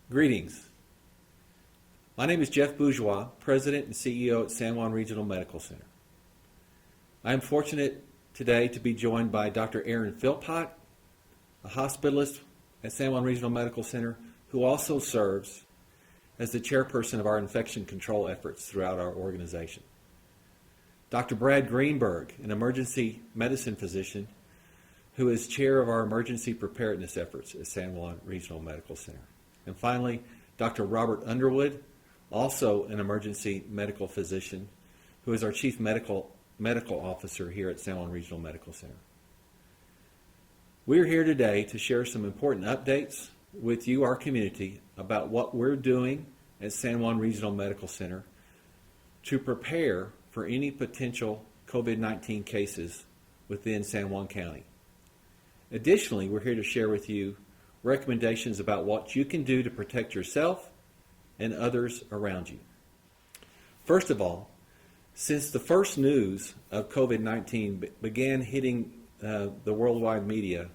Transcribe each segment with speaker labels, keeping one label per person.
Speaker 1: Greetings. My name is Jeff Bourgeois, President and CEO at San Juan Regional Medical Center. I am fortunate today to be joined by Dr. Aaron Philpott, a hospitalist at San Juan Regional Medical Center who also serves as the chairperson of our infection control efforts throughout our organization. Dr. Brad Greenberg, an emergency medicine physician who is chair of our emergency preparedness efforts at San Juan Regional Medical Center. And finally, Dr. Robert Underwood, also an emergency medical physician who is our chief medical officer here at San Juan Regional Medical Center. We're here today to share some important updates with you, our community, about what we're doing at San Juan Regional Medical Center to prepare for any potential COVID-19 cases within San Juan County. Additionally, we're here to share with you recommendations about what you can do to protect yourself and others around you. First of all, since the first news of COVID-19 began hitting the worldwide media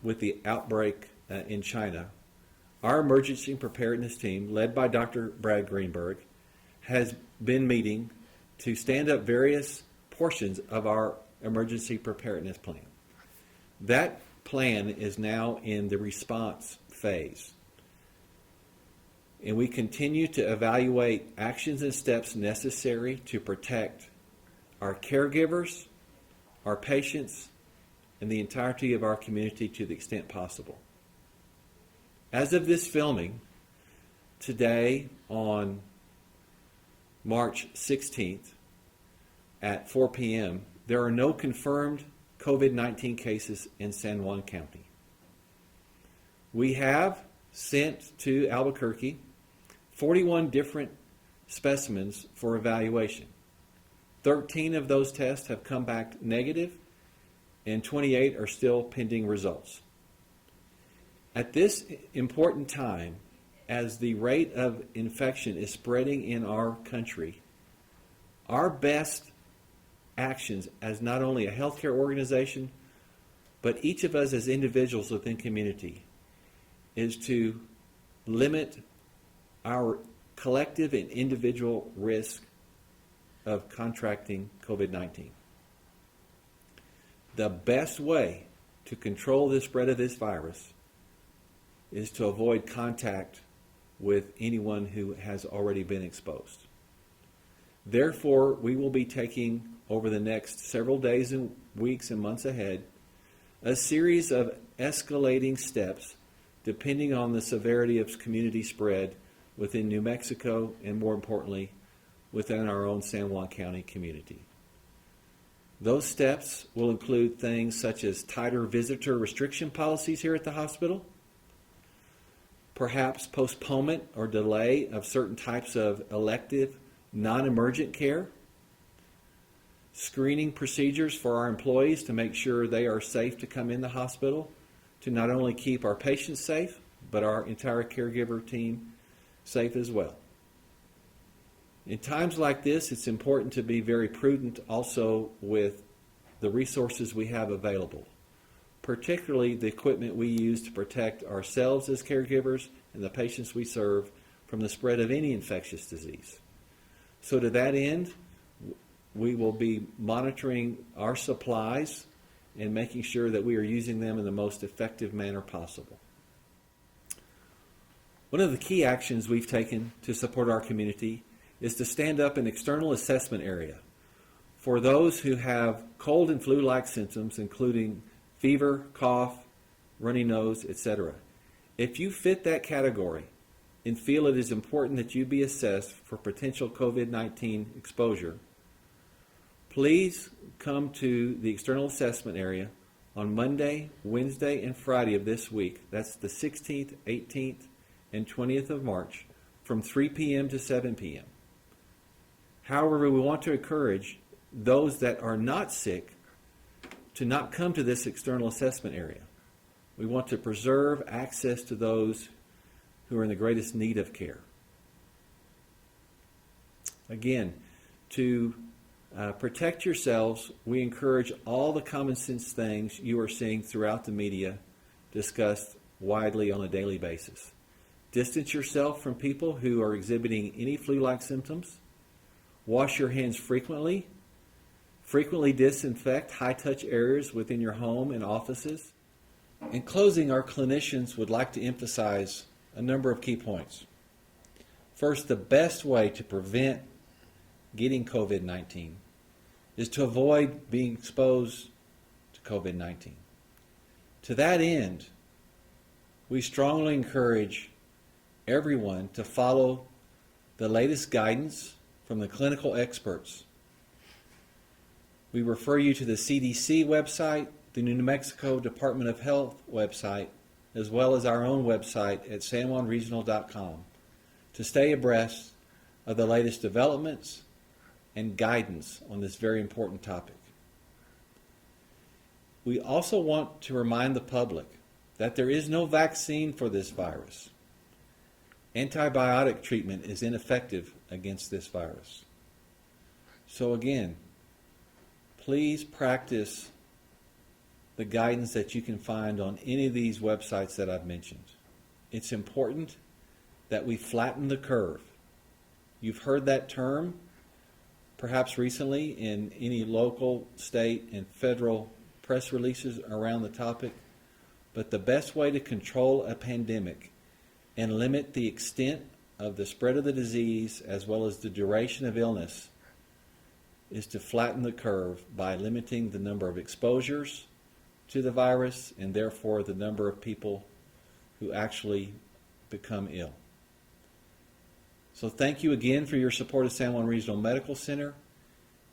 Speaker 1: with the outbreak in China, our emergency preparedness team, led by Dr. Brad Greenberg, has been meeting to stand up various portions of our emergency preparedness plan. That plan is now in the response phase, and we continue to evaluate actions and steps necessary to protect our caregivers, our patients, and the entirety of our community to the extent possible. As of this filming, today on March 16th at 4 p.m., there are no confirmed COVID-19 cases in San Juan County. We have sent to Albuquerque 41 different specimens for evaluation. 13 of those tests have come back negative, and 28 are still pending results. At this important time, as the rate of infection is spreading in our country, our best actions as not only a healthcare organization, but each of us as individuals within community, is to limit our collective and individual risk of contracting COVID-19. The best way to control the spread of this virus is to avoid contact with anyone who has already been exposed. Therefore, we will be taking over the next several days and weeks and months ahead a series of escalating steps depending on the severity of community spread within New Mexico and, more importantly, within our own San Juan County community. Those steps will include things such as tighter visitor restriction policies here at the hospital, perhaps postponement or delay of certain types of elective non-emergent care, screening procedures for our employees to make sure they are safe to come in the hospital, to not only keep our patients safe, but our entire caregiver team safe as well. In times like this, it's important to be very prudent also with the resources we have available, particularly the equipment we use to protect ourselves as caregivers and the patients we serve from the spread of any infectious disease. So to that end, we will be monitoring our supplies and making sure that we are using them in the most effective manner possible. One of the key actions we've taken to support our community is to stand up an external assessment area for those who have cold and flu-like symptoms, including fever, cough, runny nose, etc. If you fit that category and feel it is important that you be assessed for potential COVID-19 exposure, please come to the external assessment area on Monday, Wednesday, and Friday of this week. That's the 16th, 18th, and 20th of March from 3 p.m. to 7 p.m. However, we want to encourage those that are not sick to not come to this external assessment area. We want to preserve access to those who are in the greatest need of care. Again, to protect yourselves, we encourage all the common sense things you are seeing throughout the media discussed widely on a daily basis. Distance yourself from people who are exhibiting any flu-like symptoms. Wash your hands frequently. Frequently disinfect high-touch areas within your home and offices. In closing, our clinicians would like to emphasize a number of key points. First, the best way to prevent getting COVID-19 is to avoid being exposed to COVID-19. To that end, we strongly encourage everyone to follow the latest guidance from the clinical experts. We refer you to the CDC website, the New Mexico Department of Health website, as well as our own website at sanjuanregional.com to stay abreast of the latest developments and guidance on this very important topic. We also want to remind the public that there is no vaccine for this virus. Antibiotic treatment is ineffective against this virus. So again, please practice the guidance that you can find on any of these websites that I've mentioned. It's important that we flatten the curve. You've heard that term perhaps recently in any local, state, and federal press releases around the topic, but the best way to control a pandemic and limit the extent of the spread of the disease as well as the duration of illness is to flatten the curve by limiting the number of exposures to the virus and therefore the number of people who actually become ill. So thank you again for your support of San Juan Regional Medical Center,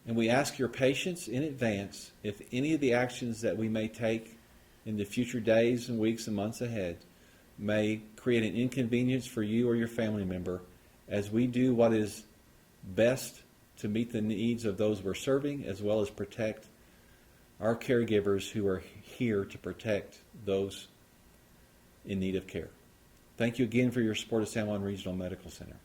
Speaker 1: and we ask your patience in advance if any of the actions that we may take in the future days and weeks and months ahead may create an inconvenience for you or your family member as we do what is best to meet the needs of those we're serving as well as protect our caregivers who are here to protect those in need of care. Thank you again for your support of San Juan Regional Medical Center.